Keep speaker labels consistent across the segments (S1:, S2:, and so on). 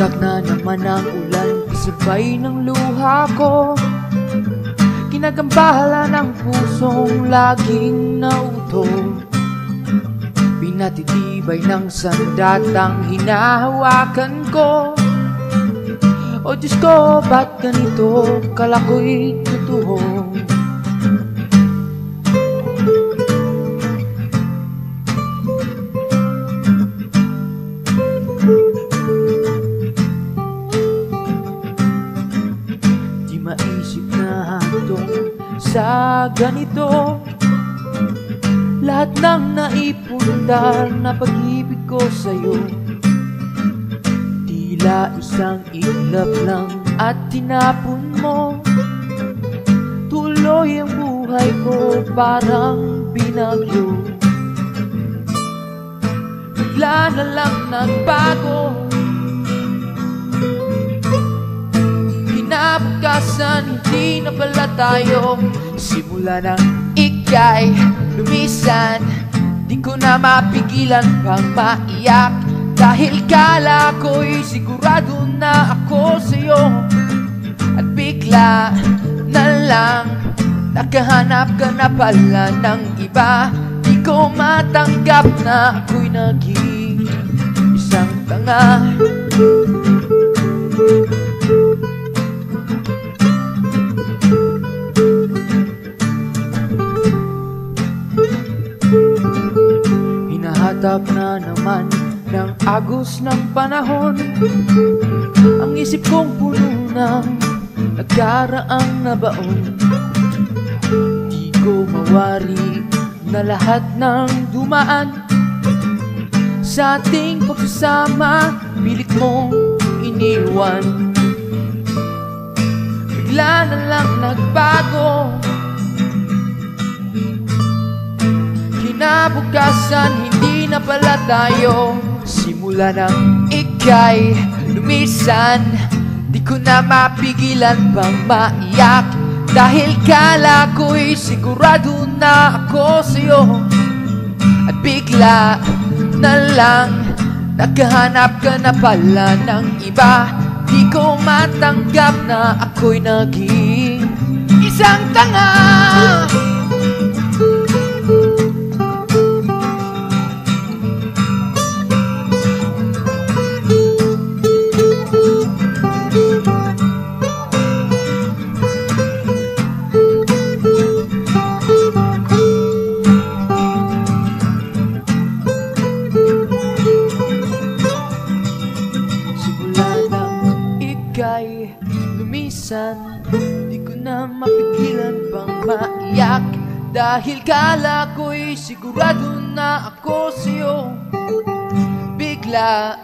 S1: Bagsak na naman ang ulan, kasabay ng luha ko. Kinagambahala ng pusong laging nauto. Pinatitibay ng sandatang hinahawakan ko. O Diyos ko, ba't ganito? Kala ko'y totoo. Di maisip na hantong sa ganito. Lahat ng naipundar na pag-ibig ko sa'yo, tila isang iglap lang at tinapon mo. Tuloy ang buhay ko parang binagyo. Bigla na lang nagbago. Kinabukasan hindi na pala tayo. Simula ng ika'y lumisan, di ko na mapigilan pang maiyak. Dahil kala ko'y sigurado na ako sa'yo. At bigla na lang nakahanap ka na pala ng iba. Di ko matanggap na ako'y naging isang tanga. Hinahatak na naman ng agos ng panahon ang isip kong puno ng nagkaraang nabaon. Di ko mawari na lahat ng dumaan sa ating pagsasama, pilit mong iniwan. Bigla na lang nagbago. Kinabukasan hindi na pala tayo. Simula ng ika'y lumisan, di ko na mapigilan pang maiyak. Dahil kala ko'y sigurado na ako sa'yo. At bigla na lang naghahanap ka na pala ng iba. Di ko matanggap na ako'y naging isang tanga. Ika'y lumisan, di ko na mapigilan pang maiyak. Dahil kala ko'y sigurado na ako sa'yo. Bigla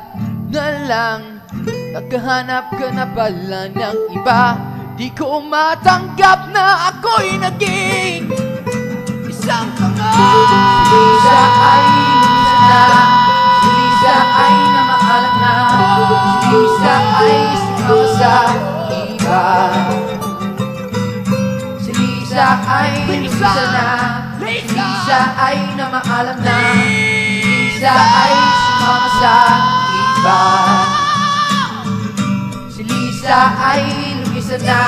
S1: na lang naghahanap ka na pala ng iba. Di ko matanggap na ako'y naging isang tanga. Si Lisa ay lumisan na, si Lisa ay namaalam na, si Lisa ay sa iba. Si Lisa ay lumisan na, si Lisa ay namaalam na, si Lisa ay sumama sa iba. Si Lisa ay lumisan na,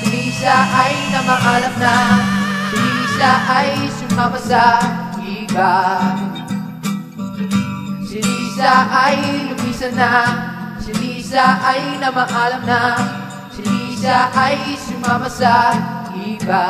S1: si Lisa ay namaalam na, si Lisa ay sumama sa iba. Si Lisa ay lumisan na, si Lisa ay namaalam na, si Lisa ay sumama sa iba.